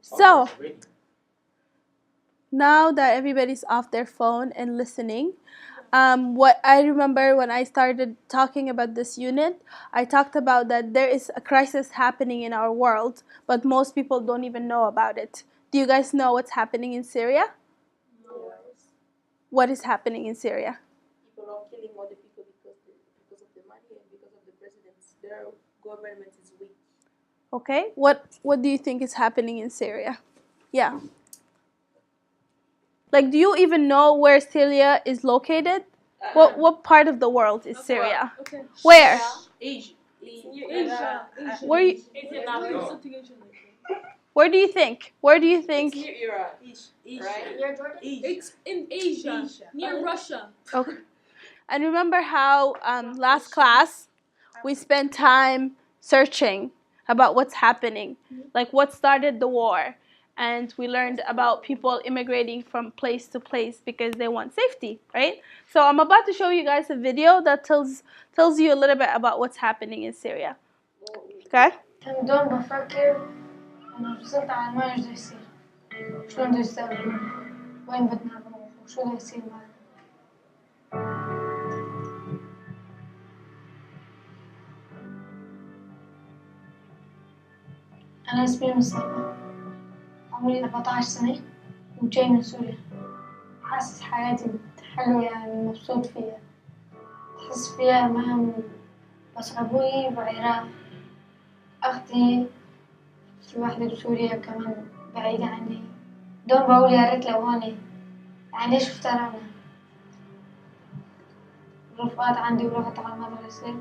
So, now that everybody's off their phone and listening, what I remember when I started talking about this unit, I talked about that there is a crisis happening in our world, but most people don't even know about it. Do you guys know what's happening in Syria? No. What is happening in Syria? People are killing other people because of the money and because of the presidents. Their government is weak. Okay, what do you think is happening in Syria? Yeah. Like, do you even know where Syria is located? What part of the world is Syria? Okay. Where? Asia. Asia. Where you, where do you think? Where do you think? It's near Iraq. Right? Near Jordan? It's in Asia. Near Russia. Okay. And remember how last class we spent time searching about what's happening, like what started the war, and we learned about people immigrating from place to place because they want safety, right? So I'm about to show you guys a video that tells you a little bit about what's happening in Syria. Okay? كان دول بفكر إنه وصلت على الماء إيش بده يصير، شلون بده يستقبلونا، وين بدنا نروح، وشو بده يصير معنا. أنا اسمي مصطفى، عمري 14 سنة وجاي من سوريا. حاسس حياتي حلوة يعني مبسوط فيها، بحس فيها مهام بس أبوي بعراق، أختي في وحدة بسوريا كمان بعيدة عني. دوم بقول يا ريت لو هوني، يعني ليش افترقنا؟ رفقات عندي ورحت على المدرسة،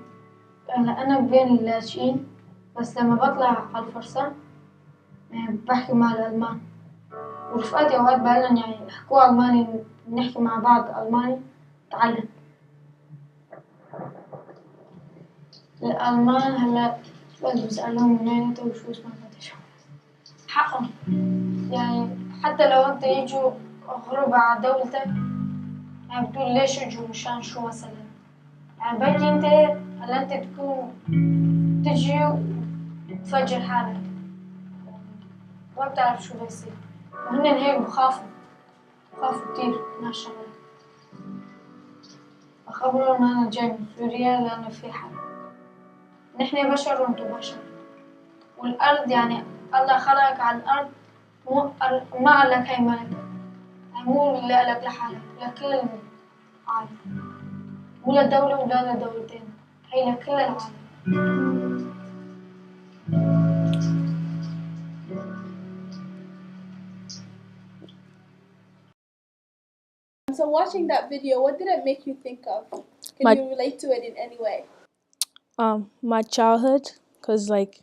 أنا بين اللاجئين، بس لما بطلع على الفرصة بحكي مع الألمان، ورفقاتي أوقات بقلن يعني يحكوا ألماني، بنحكي مع بعض ألماني تعلم. الألمان هلا بس بسألهم من وين انتو وشو اسمك فتشوا حقهم، يعني حتى لو انت يجوا غربة على دولتك يعني بتقول ليش اجوا مشان شو مثلا، يعني بلكي انت هلا انت تكون تجي وتفجر حالك ما بتعرف شو بده يصير، وهن هيك بخافوا كتير من هالشغلة. بخبرهم أنا جاي من سوريا لأنه في حرب، نحن بشر وانتو بشر، والأرض يعني الله خلقك على الأرض ما قال لك هاي ملك، يعني مو اللي قالك لحالك، لكل العالم، مو لدولة ولا لدولتين، هي لكل العالم. So watching that video, what did it make you think of? Can you relate to it in any way? My childhood, because like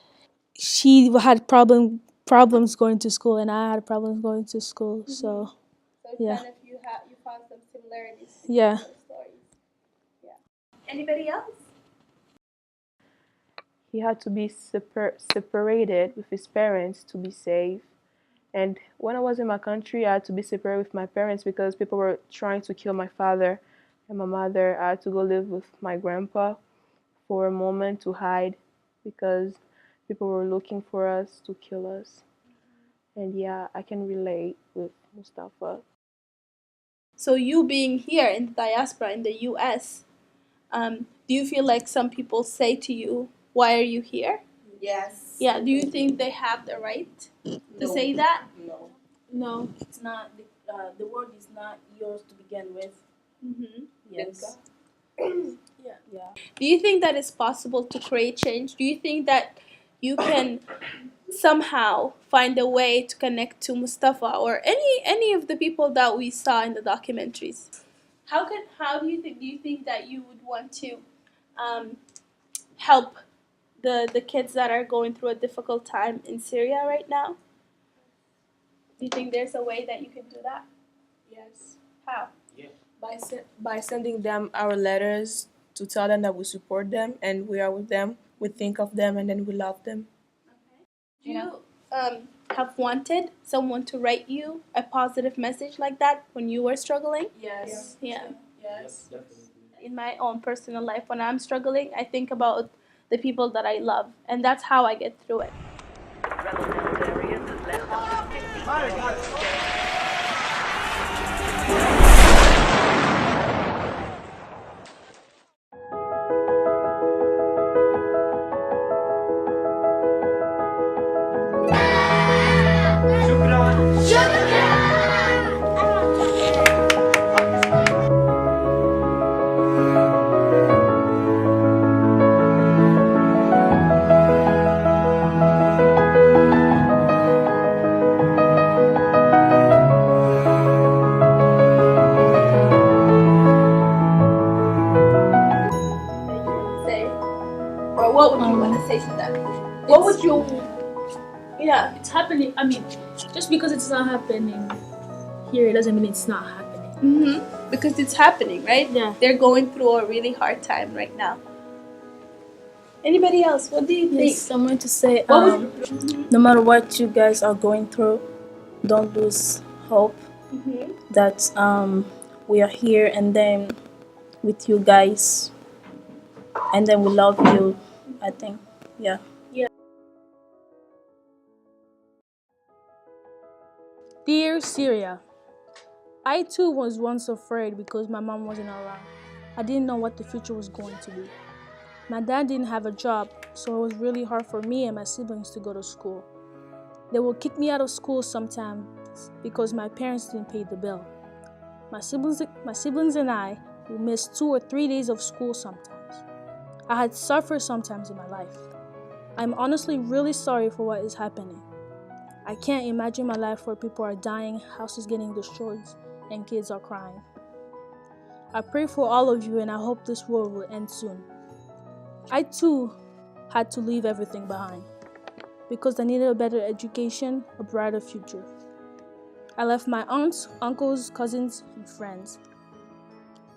she had problems going to school and I had problems going to school, so yeah. Kind of you found some similarities. Yeah. Stories. Yeah. Anybody else? He had to be separated with his parents to be safe. And when I was in my country, I had to be separated with my parents because people were trying to kill my father and my mother. I had to go live with my grandpa for a moment to hide because people were looking for us to kill us. And yeah, I can relate with Mustafa. So you being here in the diaspora in the US, do you feel like some people say to you, why are you here? Yes. Yeah, do you think they have the right to say that? No. No, it's not. The word is not yours to begin with. Mm-hmm. Yes. Yeah. Do you think that it's possible to create change? Do you think that you can somehow find a way to connect to Mustafa or any of the people that we saw in the documentaries? How do you think that you would want to help the kids that are going through a difficult time in Syria right now? Do you think there's a way that you can do that? Yes. How? By sending them our letters to tell them that we support them and we are with them, we think of them, and then we love them. Do you have wanted someone to write you a positive message like that when you were struggling? Yes. Yeah. Yes. In my own personal life, when I'm struggling, I think about the people that I love, and that's how I get through it. Say, or what would you want to say to them? What would you? Yeah. It's happening. I mean, just because it's not happening here, it doesn't mean it's not happening. Because it's happening, right? Yeah. They're going through a really hard time right now. Anybody else? What do you think? Yes, I'm going to say, What would no matter what you guys are going through, don't lose hope that we are here and then with you guys, and then we love you. I think, yeah. Dear Syria, I too was once afraid because my mom wasn't around. I didn't know what the future was going to be. My dad didn't have a job, so it was really hard for me and my siblings to go to school. They would kick me out of school sometimes because my parents didn't pay the bill. My siblings and I would miss 2 or 3 days of school sometimes. I had suffered sometimes in my life. I'm honestly really sorry for what is happening. I can't imagine my life where people are dying, houses getting destroyed, and kids are crying. I pray for all of you and I hope this war will end soon. I too had to leave everything behind because I needed a better education, a brighter future. I left my aunts, uncles, cousins, and friends.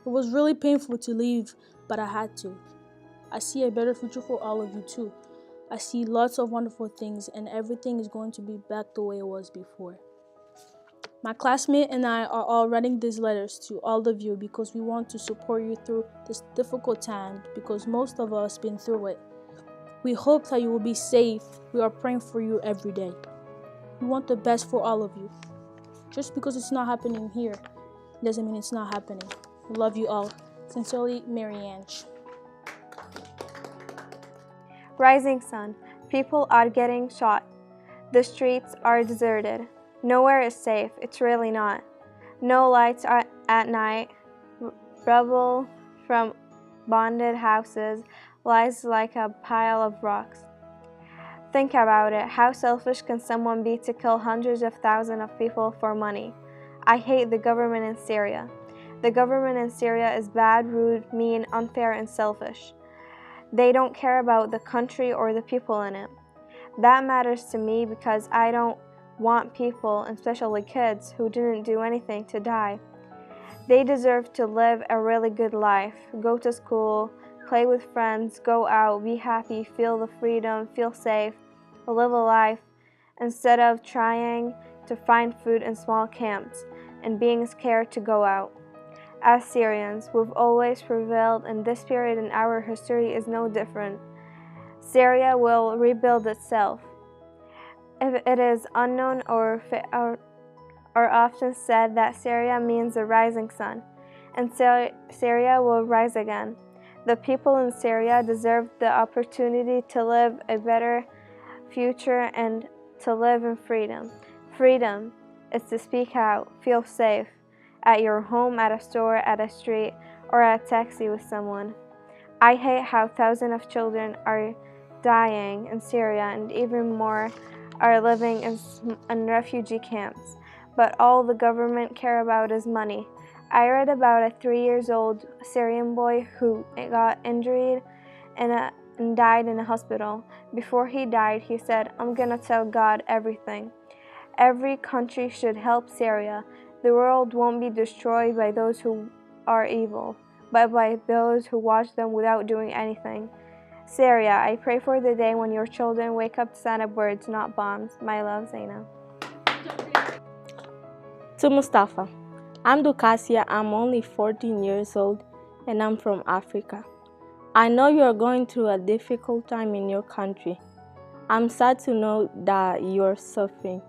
It was really painful to leave, but I had to. I see a better future for all of you too. I see lots of wonderful things and everything is going to be back the way it was before. My classmate and I are all writing these letters to all of you because we want to support you through this difficult time because most of us been through it. We hope that you will be safe. We are praying for you every day. We want the best for all of you. Just because it's not happening here doesn't mean it's not happening. We love you all. Sincerely, Mary Ange. Rising sun. People are getting shot. The streets are deserted. Nowhere is safe. It's really not. No lights at night. Rubble from bonded houses lies like a pile of rocks. Think about it. How selfish can someone be to kill hundreds of thousands of people for money? I hate the government in Syria. The government in Syria is bad, rude, mean, unfair, and selfish. They don't care about the country or the people in it. That matters to me because I don't want people, especially kids, who didn't do anything to die. They deserve to live a really good life, go to school, play with friends, go out, be happy, feel the freedom, feel safe, live a life, instead of trying to find food in small camps and being scared to go out. As Syrians, we've always prevailed, and this period in our history is no different. Syria will rebuild itself. If it is unknown or often said that Syria means a rising sun, and Syria will rise again. The people in Syria deserve the opportunity to live a better future and to live in freedom. Freedom is to speak out, feel safe, at your home, at a store, at a street, or at a taxi with someone. I hate how thousands of children are dying in Syria and even more are living in refugee camps. But all the government care about is money. I read about a 3-year-old Syrian boy who got injured and died in a hospital. Before he died, he said, "I'm gonna tell God everything." Every country should help Syria. The world won't be destroyed by those who are evil, but by those who watch them without doing anything. Syria, I pray for the day when your children wake up to sound of words, not bombs. My love, Zainab. To Mustafa, I'm Dukasia. I'm only 14 years old and I'm from Africa. I know you are going through a difficult time in your country. I'm sad to know that you are suffering.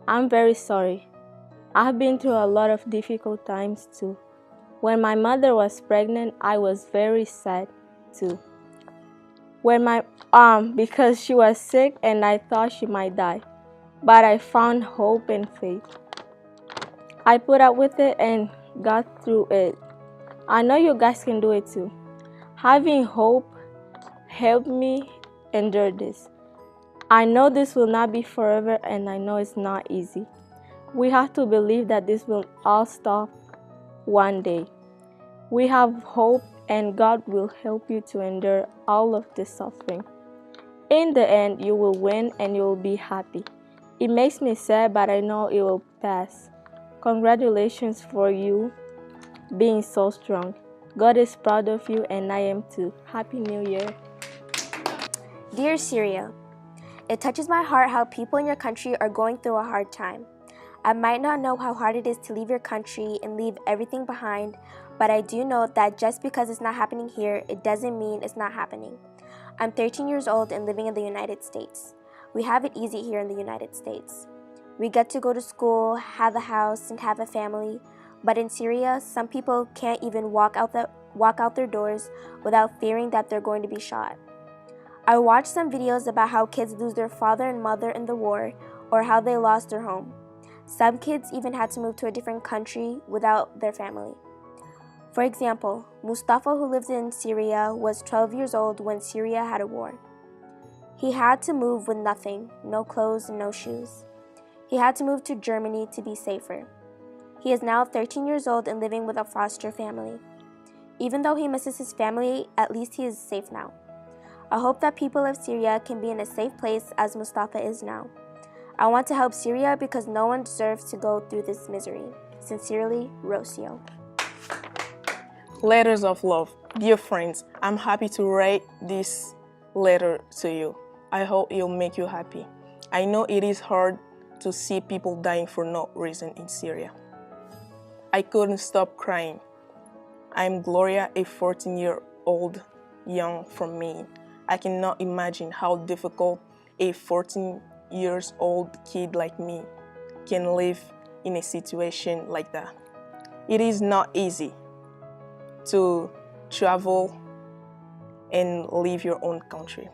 I'm very sorry. I've been through a lot of difficult times too. When my mother was pregnant, I was very sad too. Because she was sick and I thought she might die. But I found hope and faith. I put up with it and got through it. I know you guys can do it too. Having hope helped me endure this. I know this will not be forever and I know it's not easy. We have to believe that this will all stop one day. We have hope and God will help you to endure all of this suffering. In the end, you will win and you will be happy. It makes me sad, but I know it will pass. Congratulations for you being so strong. God is proud of you and I am too. Happy New Year. Dear Syria, it touches my heart how people in your country are going through a hard time. I might not know how hard it is to leave your country and leave everything behind, but I do know that just because it's not happening here, it doesn't mean it's not happening. I'm 13 years old and living in the United States. We have it easy here in the United States. We get to go to school, have a house, and have a family, but in Syria, some people can't even walk out their doors without fearing that they're going to be shot. I watched some videos about how kids lose their father and mother in the war, or how they lost their home. Some kids even had to move to a different country without their family. For example, Mustafa, who lives in Syria, was 12 years old when Syria had a war. He had to move with nothing, no clothes and no shoes. He had to move to Germany to be safer. He is now 13 years old and living with a foster family. Even though he misses his family, at least he is safe now. I hope that people of Syria can be in a safe place as Mustafa is now. I want to help Syria because no one deserves to go through this misery. Sincerely, Rocio. Letters of love. Dear friends, I'm happy to write this letter to you. I hope it'll make you happy. I know it is hard to see people dying for no reason in Syria. I couldn't stop crying. I'm Gloria, a 14-year-old young from Maine. I cannot imagine how difficult a 14-year-old kid like me can live in a situation like that. It is not easy to travel and leave your own country.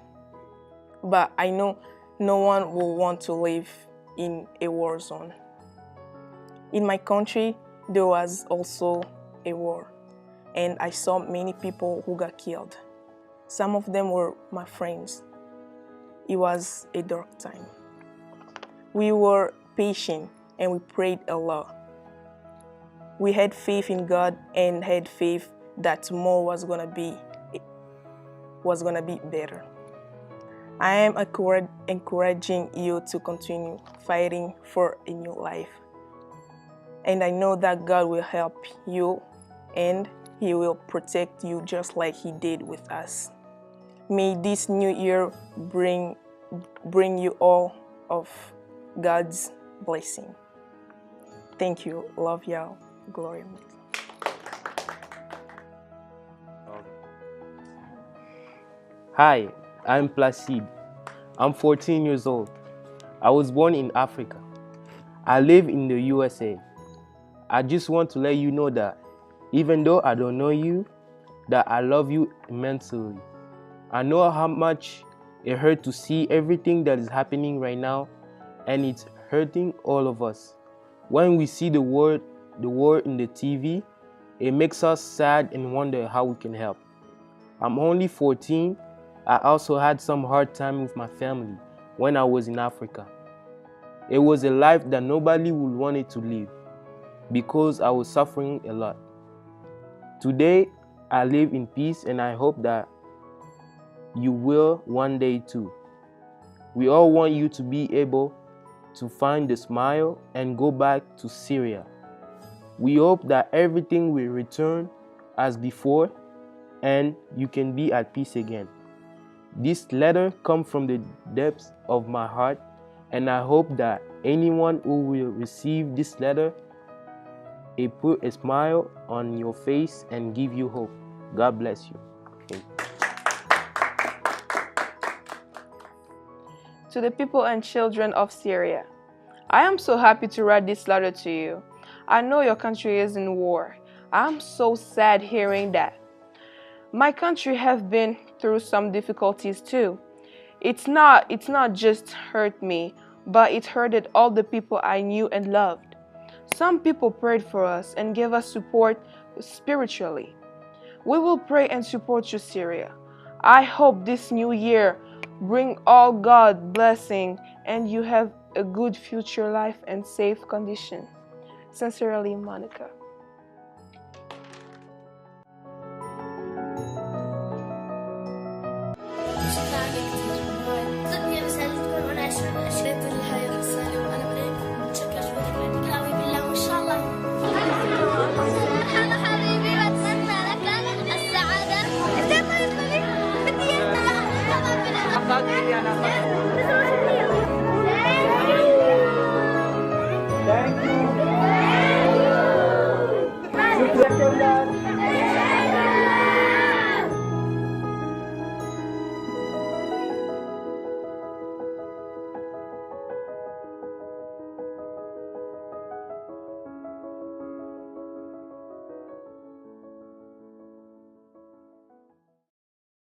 But I know no one will want to live in a war zone. In my country, there was also a war, and I saw many people who got killed. Some of them were my friends. It was a dark time. We were patient and we prayed a lot. We had faith in God and had faith that tomorrow was gonna be better. I am encouraging you to continue fighting for a new life. And I know that God will help you and He will protect you just like He did with us. May this new year bring you all of God's blessing. Thank you. Love y'all. Gloria. Hi, I'm Placide. I'm 14 years old. I was born in Africa. I live in the USA. I just want to let you know that even though I don't know you, that I love you immensely. I know how much it hurts to see everything that is happening right now, and it's hurting all of us. When we see the war in the TV, it makes us sad and wonder how we can help. I'm only 14. I also had some hard time with my family when I was in Africa. It was a life that nobody would want it to live because I was suffering a lot. Today, I live in peace and I hope that you will one day too. We all want you to be able to find the smile and go back to Syria. We hope that everything will return as before and you can be at peace again. This letter comes from the depths of my heart, and I hope that anyone who will receive this letter will put a smile on your face and give you hope. God bless you. Thank you. To the people and children of Syria, I am so happy to write this letter to you. I know your country is in war. I'm so sad hearing that. My country have been through some difficulties too. It's not just hurt me, but it hurted all the people I knew and loved. Some people prayed for us and gave us support spiritually. We will pray and support you, Syria. I hope this new year bring all God blessing and you have a good future life and safe condition. Sincerely, Monica. Thank you.